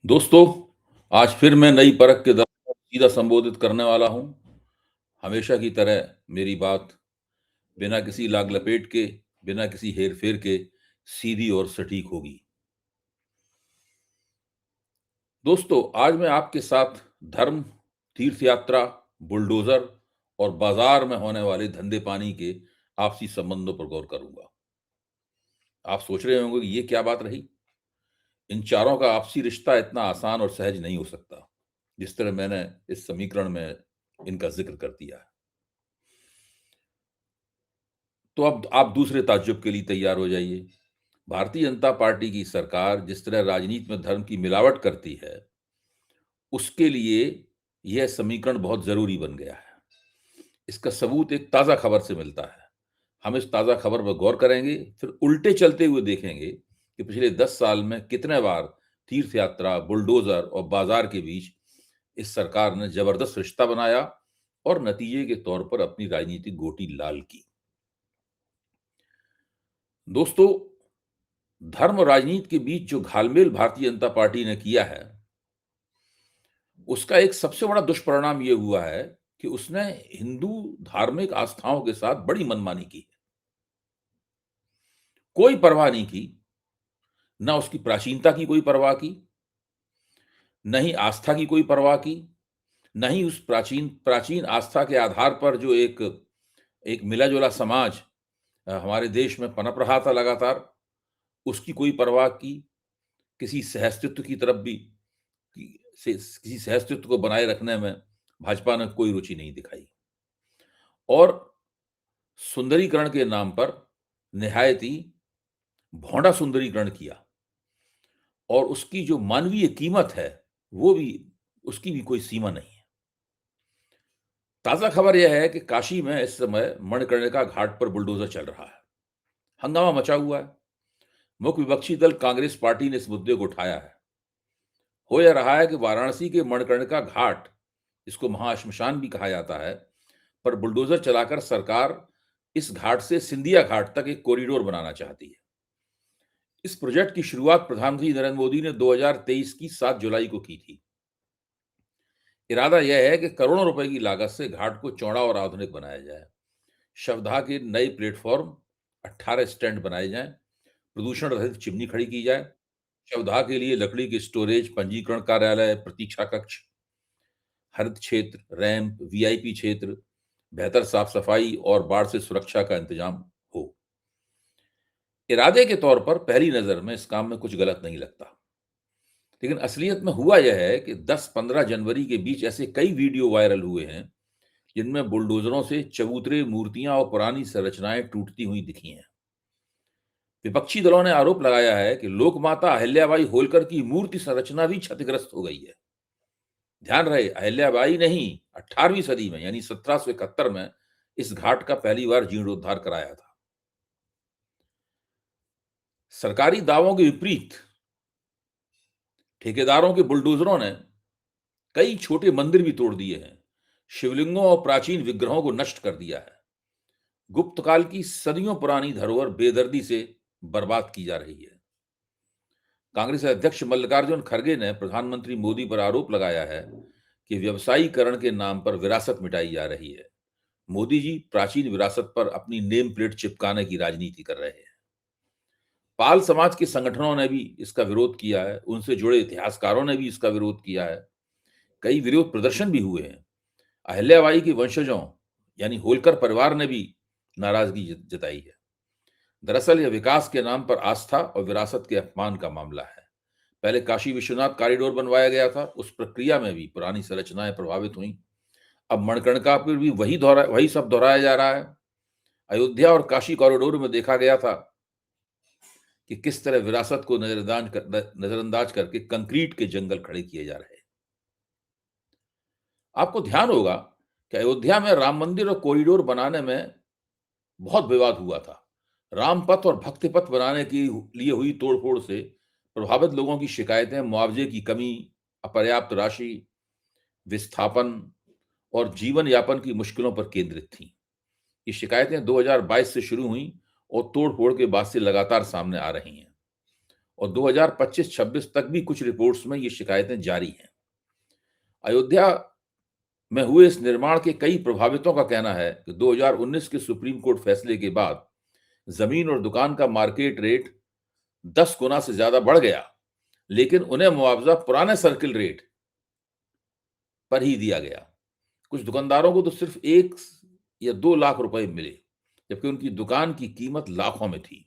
दोस्तों, आज फिर मैं नई परख के दौरान सीधा संबोधित करने वाला हूँ। हमेशा की तरह मेरी बात बिना किसी लाग लपेट के, बिना किसी हेर-फेर के सीधी और सटीक होगी। दोस्तों, आज मैं आपके साथ धर्म, तीर्थ यात्रा, बुलडोज़र और बाज़ार में होने वाले धंधे-पानी के आपसी संबंधों पर गौर करूँगा। आप सोच रहे होंगे कि ये क्या बात रही? इन चारों का आपसी रिश्ता इतना आसान और सहज नहीं हो सकता, जिस तरह मैंने इस समीकरण में इनका ज़िक्र कर दिया है। तो अब आप दूसरे ताज्जुब के लिए तैयार हो जाइए। भारतीय जनता पार्टी की सरकार जिस तरह राजनीति में धर्म की मिलावट करती है, उसके लिए यह समीकरण बहुत ज़रूरी बन गया है। इसका सबूत एक ताज़ा खबर से मिलता है। हम इस ताज़ा खबर पर गौर करेंगे, फिर उल्टे चलते हुए देखेंगे कि पिछले 10 साल में कितने बार तीर्थ यात्रा, बुलडोज़र और बाज़ार के बीच इस सरकार ने ज़बरदस्त रिश्ता बनाया और नतीजे के तौर पर अपनी राजनीतिक गोटी लाल की। दोस्तों, धर्म और राजनीति के बीच जो घालमेल भारतीय जनता पार्टी ने किया है, उसका एक सबसे बड़ा दुष्परिणाम ये हुआ है कि उसने हिंदू धार्मिक आस्थाओं के साथ बड़ी मनमानी की। कोई परवाह नहीं की, ना उसकी प्राचीनता की कोई परवाह की, न ही आस्था की कोई परवाह की, न ही उस प्राचीन प्राचीन आस्था के आधार पर जो एक एक मिला-जुला समाज हमारे देश में पनप रहा था लगातार, उसकी कोई परवाह की, किसी सहअस्तित्व की तरफ भी कि से किसी सहअस्तित्व को बनाए रखने में भाजपा ने कोई रुचि नहीं दिखाई और सुंदरीकरण के नाम पर निहायत ही भोंडा सुंदरीकरण किया और उसकी जो मानवीय कीमत है, वो भी उसकी भी कोई सीमा नहीं है। ताज़ा खबर यह है कि काशी में इस समय मणिकर्णिका घाट पर बुलडोज़र चल रहा है। हंगामा मचा हुआ है। मुख्य विपक्षी दल कांग्रेस पार्टी ने इस मुद्दे को उठाया है। हो यह रहा है कि वाराणसी के मणिकर्णिका घाट, जिसको महाश्मशान भी कहा जाता है, पर बुलडोजर चलाकर सरकार इस घाट से सिंधिया घाट तक एक कॉरिडोर बनाना चाहती है। इस प्रोजेक्ट की शुरुआत प्रधानमंत्री नरेंद्र मोदी ने 2023 की 7 जुलाई को की थी। इरादा यह है कि करोड़ों रुपए की लागत से घाट को चौड़ा और आधुनिक बनाया जाए। शवदाह के नए प्लेटफॉर्म, 18 स्टैंड बनाए जाएं, प्रदूषण रहित चिमनी खड़ी की जाए, शवदाह के लिए लकड़ी की स्टोरेज, पंजीकरण कार्यालय, प्रतीक्षा कक्ष, हरित क्षेत्र, रैंप, वीआईपी क्षेत्र, बेहतर साफ-सफाई और बाढ़ से सुरक्षा का इंतजाम हो। इरादे के तौर पर पहली नज़र में इस काम में कुछ गलत नहीं लगता। लेकिन असलियत में हुआ यह है कि 10-15 जनवरी के बीच ऐसे कई वीडियो वायरल हुए हैं, जिनमें बुलडोज़रों से चबूतरे, मूर्तियाँ और पुरानी संरचनाएँ टूटती हुई दिखी हैं। विपक्षी दलों ने आरोप लगाया है कि लोकमाता अहिल्याबाई होलकर की मूर्ति संरचना भी क्षतिग्रस्त हो गई है। ध्यान रहे, अहिल्याबाई नहीं, 18वीं सदी में यानी 1771 में इस घाट का पहली बार जीर्णोद्धार कराया था। सरकारी दावों के विपरीत ठेकेदारों के बुलडोजरों ने कई छोटे मंदिर भी तोड़ दिए हैं, शिवलिंगों और प्राचीन विग्रहों को नष्ट कर दिया है। गुप्त काल की सदियों पुरानी धरोहर बेदर्दी से बर्बाद की जा रही है। कांग्रेस अध्यक्ष मल्लिकार्जुन खड़गे ने प्रधानमंत्री मोदी पर आरोप लगाया है कि व्यवसायीकरण के नाम पर विरासत मिटाई जा रही है। मोदी जी प्राचीन विरासत पर अपनी नेम प्लेट चिपकाने की राजनीति कर रहे हैं। पाल समाज के संगठनों ने भी इसका विरोध किया है, उनसे जुड़े इतिहासकारों ने भी इसका विरोध किया है। कई विरोध प्रदर्शन भी हुए हैं। अहिल्याबाई के वंशजों यानी होलकर परिवार ने भी नाराजगी जताई है। दरअसल यह विकास के नाम पर आस्था और विरासत के अपमान का मामला है। पहले काशी विश्वनाथ कॉरिडोर बनवाया गया था, उस प्रक्रिया में भी पुरानी संरचनाएं प्रभावित हुई। अब मणिकर्णिका पर भी वही सब दोहराया जा रहा है। अयोध्या और काशी कॉरिडोर में देखा गया था कि किस तरह विरासत को नजरअंदाज करके कंक्रीट के जंगल खड़े किए जा रहे हैं। आपको ध्यान होगा कि अयोध्या में राम मंदिर और कॉरिडोर बनाने में बहुत विवाद हुआ था। राम पथ और भक्ति पथ बनाने के लिए हुई तोड़फोड़ से प्रभावित लोगों की शिकायतें मुआवजे की कमी, अपर्याप्त राशि, विस्थापन और जीवन यापन की मुश्किलों पर केंद्रित थीं। ये शिकायतें 2022 से शुरू हुईं और तोड़-फोड़ के बाद से लगातार सामने आ रही हैं। और 2025-26 तक भी कुछ रिपोर्ट्स में ये शिकायतें जारी हैं। अयोध्या में हुए इस निर्माण के कई प्रभावितों का कहना है कि 2019 के सुप्रीम कोर्ट फैसले के बाद जमीन और दुकान का मार्केट रेट 10 गुना से ज्यादा बढ़ गया, लेकिन उन्हें मुआवजा पुराने सर्किल रेट पर ही दिया गया। कुछ दुकानदारों को तो सिर्फ 1 या 2 लाख रुपए मिले, जबकि उनकी दुकान की कीमत लाखों में थी।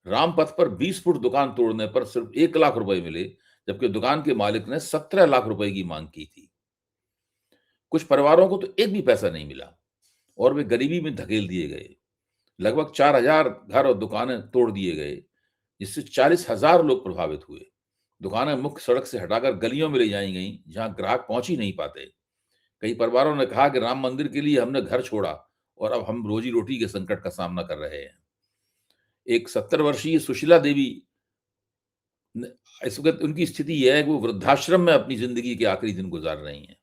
रामपथ पर 20 फुट दुकान तोड़ने पर सिर्फ 1 लाख रुपए मिले, जबकि दुकान के मालिक ने 17 लाख रुपए की मांग की थी। कुछ परिवारों को तो एक भी पैसा नहीं मिला और वे गरीबी में धकेल दिए गए। लगभग 4,000 घर और दुकानें तोड़ दिए गए, जिससे 40,000 लोग प्रभावित हुए। दुकानें मुख्य सड़क से हटाकर गलियों में ले जाई गईं, जहां ग्राहक पहुंच ही नहीं पाते। कई परिवारों ने कहा कि राम मंदिर के लिए हमने घर छोड़ा और अब हम रोजी रोटी के संकट का सामना कर रहे हैं। एक 70 वर्षीय सुशीला देवी इस वक्त उनकी स्थिति यह है कि वो वृद्धाश्रम में अपनी जिंदगी के आखिरी दिन गुजार रही हैं।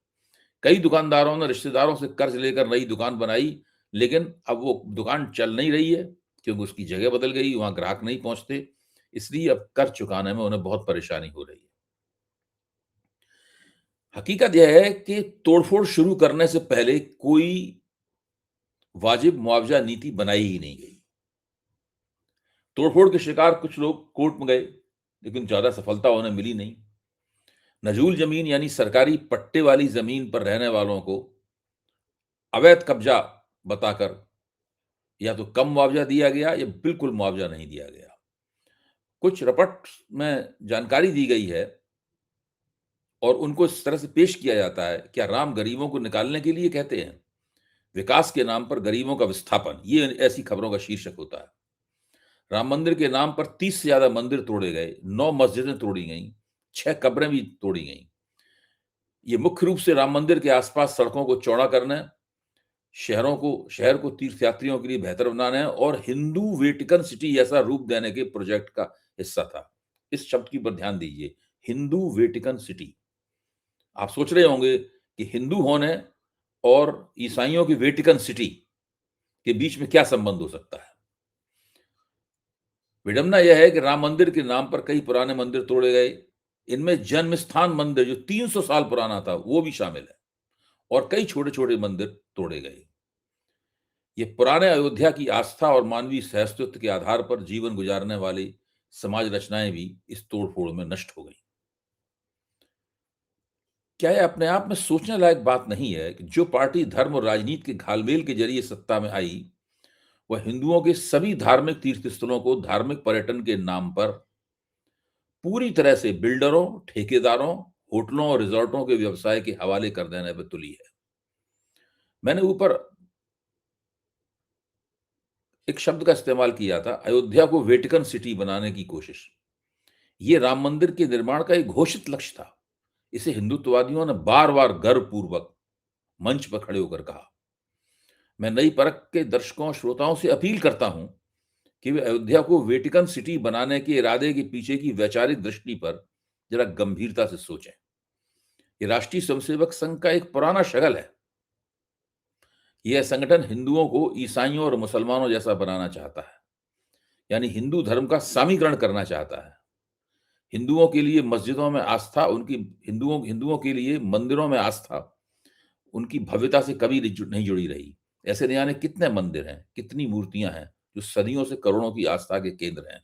कई दुकानदारों ने रिश्तेदारों से कर्ज लेकर नई दुकान बनाई, लेकिन अब वो दुकान चल नहीं रही है क्योंकि उसकी जगह बदल गई, वहां ग्राहक नहीं पहुंचते, इसलिए अब कर्ज चुकाने में उन्हें बहुत परेशानी हो रही है। हकीकत यह है कि तोड़फोड़ शुरू करने से पहले कोई वाजिब मुआवजा नीति बनाई ही नहीं गई। तोड़फोड़ के शिकार कुछ लोग कोर्ट में गए, लेकिन ज्यादा सफलता उन्हें मिली नहीं। नजूल जमीन यानी सरकारी पट्टे वाली जमीन पर रहने वालों को अवैध कब्जा बताकर या तो कम मुआवजा दिया गया या बिल्कुल मुआवजा नहीं दिया गया। कुछ रपट में जानकारी दी गई है और उनको इस तरह से पेश किया जाता है, क्या राम गरीबों को निकालने के लिए कहते हैं, विकास के नाम पर गरीबों का विस्थापन, ये ऐसी खबरों का शीर्षक होता है। राम मंदिर के नाम पर 30 से ज्यादा मंदिर तोड़े गए, 9 मस्जिदें तोड़ी गईं, 6 कब्रें भी तोड़ी गईं। ये मुख्य रूप से राम मंदिर के आसपास सड़कों को चौड़ा करने, शहर को तीर्थयात्रियों के लिए बेहतर बनाने और हिंदू वेटिकन सिटी जैसा रूप देने के प्रोजेक्ट का हिस्सा था। इस शब्द की पर ध्यान दीजिए, हिंदू वेटिकन सिटी। आप सोच रहे होंगे कि हिंदू होने और ईसाइयों की वेटिकन सिटी के बीच में क्या संबंध हो सकता है। विडंबना यह है कि राम मंदिर के नाम पर कई पुराने मंदिर तोड़े गए। इनमें जन्म स्थान मंदिर जो 300 साल पुराना था वो भी शामिल है और कई छोटे छोटे मंदिर तोड़े गए। ये पुराने अयोध्या की आस्था और मानवीय सहअस्तित्व के आधार पर जीवन गुजारने वाली समाज रचनाएं भी इस तोड़फोड़ में नष्ट हो गई। क्या यह अपने आप में सोचने लायक बात नहीं है कि जो पार्टी धर्म और राजनीति के घालमेल के जरिए सत्ता में आई, वह हिंदुओं के सभी धार्मिक तीर्थ स्थलों को धार्मिक पर्यटन के नाम पर पूरी तरह से बिल्डरों, ठेकेदारों, होटलों और रिजॉर्टों के व्यवसाय के हवाले कर देने पर तुली है। मैंने ऊपर एक शब्द का इस्तेमाल किया था, अयोध्या को वेटिकन सिटी बनाने की कोशिश। ये राम मंदिर के निर्माण का एक घोषित लक्ष्य था। इसे हिंदुत्ववादियों ने बार बार गर्वपूर्वक मंच पर खड़े होकर कहा। मैं नई परख के दर्शकों श्रोताओं से अपील करता हूं कि वे अयोध्या को वेटिकन सिटी बनाने के इरादे के पीछे की वैचारिक दृष्टि पर जरा गंभीरता से सोचें। ये राष्ट्रीय स्वयंसेवक संघ का एक पुराना शगल है। यह संगठन हिंदुओं को ईसाइयों और मुसलमानों जैसा बनाना चाहता है, यानी हिंदू धर्म का सामीकरण करना चाहता है। हिंदुओं के लिए मस्जिदों में आस्था, उनकी हिंदुओं के लिए मंदिरों में आस्था उनकी भव्यता से कभी नहीं जुड़ी रही। ऐसे न जाने कितने मंदिर हैं, कितनी मूर्तियां हैं जो सदियों से करोड़ों की आस्था के केंद्र हैं,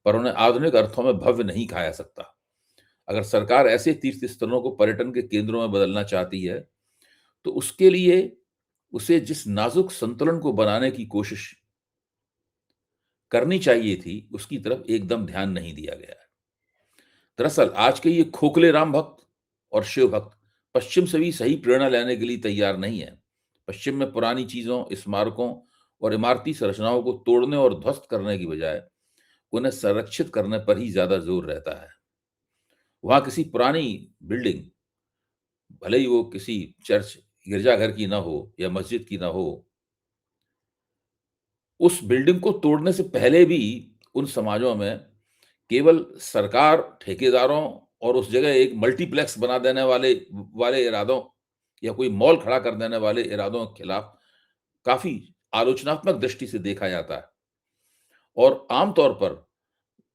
पर उन्हें आधुनिक अर्थों में भव्य नहीं कहा जा सकता। अगर सरकार ऐसे तीर्थ स्थलों को पर्यटन के केंद्रों में बदलना चाहती है, तो उसके लिए उसे जिस नाजुक संतुलन को बनाने की कोशिश करनी चाहिए थी, उसकी तरफ एकदम ध्यान नहीं दिया गया है। दरअसल आज के ये खोखले राम भक्त और शिव भक्त पश्चिम से भी सही प्रेरणा लेने के लिए तैयार नहीं है। पश्चिम में पुरानी चीजों, स्मारकों और इमारती संरचनाओं को तोड़ने और ध्वस्त करने की बजाय उन्हें संरक्षित करने पर ही ज्यादा जोर रहता है। वहां किसी पुरानी बिल्डिंग, भले ही वो किसी चर्च, गिरजाघर की ना हो या मस्जिद की ना हो, उस बिल्डिंग को तोड़ने से पहले भी उन समाजों में केवल सरकार, ठेकेदारों और उस जगह एक मल्टीप्लेक्स बना देने वाले वाले इरादों या कोई मॉल खड़ा कर देने वाले इरादों के खिलाफ काफी आलोचनात्मक दृष्टि से देखा जाता है। और आमतौर पर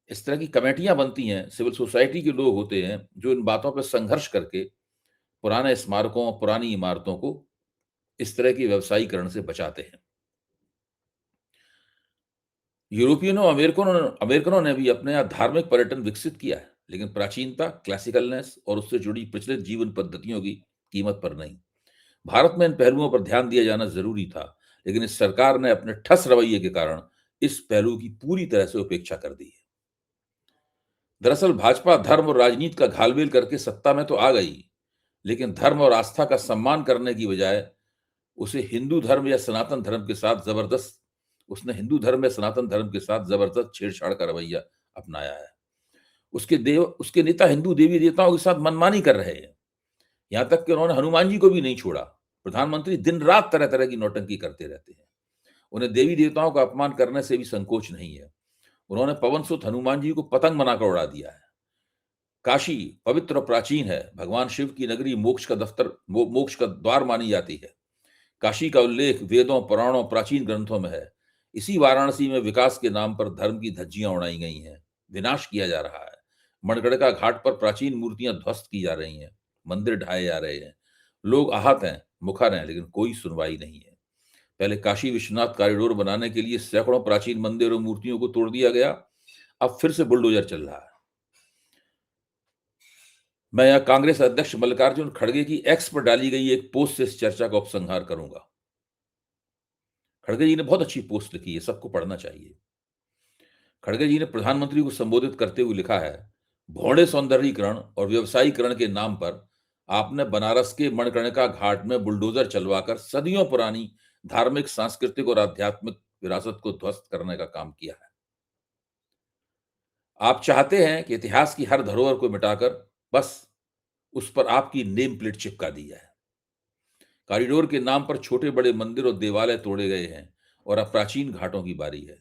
इस तरह की कमेटियां बनती हैं, सिविल सोसाइटी के लोग होते हैं जो इन बातों पर संघर्ष करके पुराने स्मारकों, पुरानी इमारतों को इस तरह के व्यवसायीकरण से बचाते हैं। यूरोपियनों, अमेरिकनों ने भी अपने यहाँ धार्मिक पर्यटन विकसित किया है, लेकिन प्राचीनता, क्लासिकलनेस और उससे जुड़ी प्रचलित जीवन पद्धतियों की कीमत पर नहीं। भारत में इन पहलुओं पर ध्यान दिया जाना जरूरी था, लेकिन इस सरकार ने अपने ठस रवैये के कारण इस पहलू की पूरी तरह से उपेक्षा कर दी है। दरअसल भाजपा धर्म और राजनीति का घालमेल करके सत्ता में तो आ गई, लेकिन धर्म और आस्था का सम्मान करने की बजाय उसे हिंदू धर्म या सनातन धर्म के साथ जबरदस्त उसने हिंदू धर्म या सनातन धर्म के साथ जबरदस्त छेड़छाड़ का रवैया अपनाया है। उसके नेता हिंदू देवी देवताओं के साथ मनमानी कर रहे हैं। यहां तक कि उन्होंने हनुमान जी को भी नहीं छोड़ा। प्रधानमंत्री दिन रात तरह तरह की नौटंकी करते रहते हैं। उन्हें देवी देवताओं का अपमान करने से भी संकोच नहीं है। उन्होंने पवन सुत हनुमान जी को पतंग बनाकर उड़ा दिया है। काशी पवित्र और प्राचीन है। भगवान शिव की नगरी मोक्ष का द्वार मानी जाती है। काशी का उल्लेख वेदों, पुराणों, प्राचीन ग्रंथों में है। इसी वाराणसी में विकास के नाम पर धर्म की धज्जियां उड़ाई गई हैं, विनाश किया जा रहा है। मणगढ़ घाट पर प्राचीन मूर्तियां ध्वस्त की जा रही हैं, मंदिर ढाए जा रहे हैं। लोग आहत हैं, मुखर हैं, लेकिन कोई सुनवाई नहीं है। पहले काशी विश्वनाथ कॉरिडोर बनाने के लिए सैकड़ों प्राचीन मंदिरों और मूर्तियों को तोड़ दिया गया। अब फिर से बुलडोजर चल रहा है। मैं यहाँ कांग्रेस अध्यक्ष मल्लिकार्जुन खड़गे की एक्स पर डाली गई एक पोस्ट से इस चर्चा का उपसंहार करूंगा। खड़गे जी ने बहुत अच्छी पोस्ट लिखी है, सबको पढ़ना चाहिए। खड़गे जी ने प्रधानमंत्री को संबोधित करते हुए लिखा है, भौड़े सौंदर्यीकरण और व्यवसायीकरण के नाम पर आपने बनारस के मणिकर्णिका घाट में बुलडोजर चलवाकर सदियों पुरानी धार्मिक, सांस्कृतिक और आध्यात्मिक विरासत को ध्वस्त करने का काम किया है। आप चाहते हैं कि इतिहास की हर धरोहर को मिटाकर बस उस पर आपकी नेम प्लेट चिपका दी जाए। कॉरिडोर के नाम पर छोटे बड़े मंदिर और देवालय तोड़े गए हैं और अब प्राचीन घाटों की बारी है।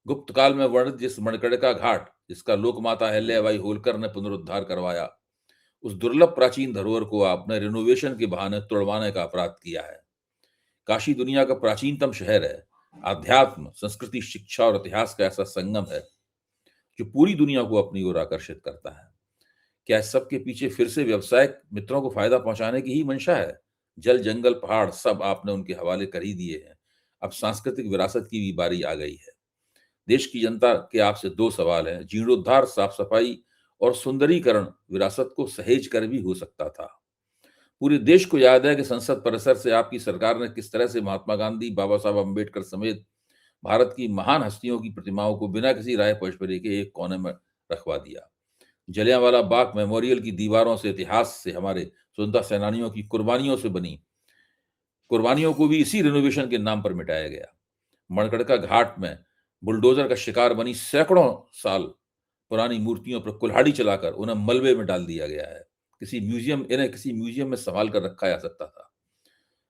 गुप्त काल में वर्णित जिस मणिकर्णिका घाट, जिसका लोकमाता अहिल्याबाई होलकर ने पुनरुद्धार करवाया, उस दुर्लभ प्राचीन धरोहर को आपने रिनोवेशन के बहाने तोड़वाने का अपराध किया है। काशी दुनिया का प्राचीनतम शहर है। अध्यात्म, संस्कृति, शिक्षा और इतिहास का ऐसा संगम है जो पूरी दुनिया को अपनी ओर आकर्षित करता है। क्या इस सब के पीछे फिर से व्यवसायिक मित्रों को फायदा पहुंचाने की ही मंशा है? जल, जंगल, पहाड़ सब आपने उनके हवाले कर ही दिए हैं। अब सांस्कृतिक विरासत की भी बारी आ गई है। देश की जनता के आपसे दो सवाल हैं। जीर्णोद्धार, साफ सफाई और सुंदरीकरण विरासत को सहेज कर भी हो सकता था। पूरे देश को याद है कि संसद परिसर से आपकी सरकार ने किस तरह से महात्मा गांधी, बाबा साहब अम्बेडकर समेत भारत की महान हस्तियों की प्रतिमाओं को बिना किसी राय पशपरे के एक कोने में रखवा दिया। जलियांवाला बाग मेमोरियल की दीवारों से, इतिहास से, हमारे स्वतंत्रता सेनानियों की कुर्बानियों से बनी कुर्बानियों को भी इसी रिनोवेशन के नाम पर मिटाया गया। मणगढ़ घाट में बुलडोजर का शिकार बनी सैकड़ों साल पुरानी मूर्तियों पर कुल्हाड़ी चलाकर उन्हें मलबे में डाल दिया गया है। इन्हें किसी म्यूजियम में संभाल कर रखा जा सकता था।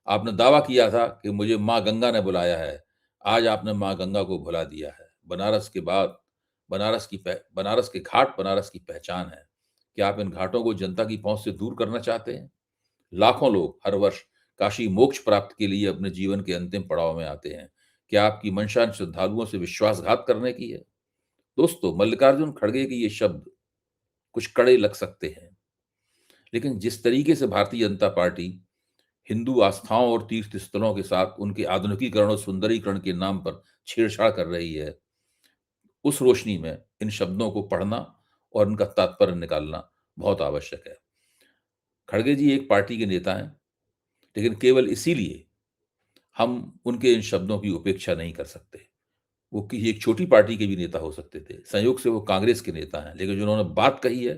आपने दावा किया था कि मुझे माँ गंगा ने बुलाया है। आज आपने माँ गंगा को भुला दिया है। बनारस के घाट बनारस की पहचान है। क्या आप इन घाटों को जनता की पहुंच से दूर करना चाहते हैं? लाखों लोग हर वर्ष काशी मोक्ष प्राप्त के लिए अपने जीवन के अंतिम पड़ाव में आते हैं। क्या आपकी मंशा श्रद्धालुओं से विश्वासघात करने की है? दोस्तों, मल्लिकार्जुन खड़गे के ये शब्द कुछ कड़े लग सकते हैं, लेकिन जिस तरीके से भारतीय जनता पार्टी हिंदू आस्थाओं और तीर्थ स्थलों के साथ उनके आधुनिकीकरण और सुंदरीकरण के नाम पर छेड़छाड़ कर रही है, उस रोशनी में इन शब्दों को पढ़ना और इनका तात्पर्य निकालना बहुत आवश्यक है। खड़गे जी एक पार्टी के नेता हैं, लेकिन केवल इसीलिए हम उनके इन शब्दों की उपेक्षा नहीं कर सकते। वो किसी एक छोटी पार्टी के भी नेता हो सकते थे। संयोग से वो कांग्रेस के नेता हैं, लेकिन जो उन्होंने बात कही है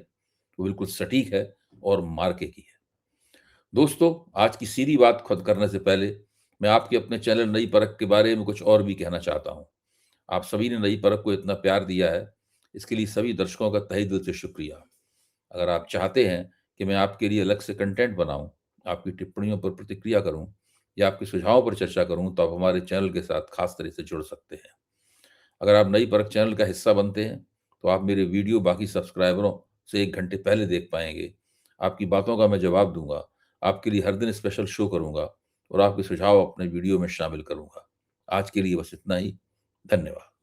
वो बिल्कुल सटीक है और मार्के की है। दोस्तों, आज की सीधी बात खुद करने से पहले मैं आपके अपने चैनल नई परख के बारे में कुछ और भी कहना चाहता हूं। आप सभी ने नई परख को इतना प्यार दिया है, इसके लिए सभी दर्शकों का तहे दिल से शुक्रिया। अगर आप चाहते हैं कि मैं आपके लिए अलग से कंटेंट बनाऊं, आपकी टिप्पणियों पर प्रतिक्रिया करूं या आपके सुझावों पर चर्चा करूं, तो आप हमारे चैनल के साथ खास तरह से जुड़ सकते हैं। अगर आप नई परख चैनल का हिस्सा बनते हैं, तो आप मेरे वीडियो बाकी सब्सक्राइबरों से 1 घंटे पहले देख पाएंगे। आपकी बातों का मैं जवाब दूंगा, आपके लिए हर दिन स्पेशल शो करूंगा और आपके सुझाव अपने वीडियो में शामिल करूंगा। आज के लिए बस इतना ही। धन्यवाद।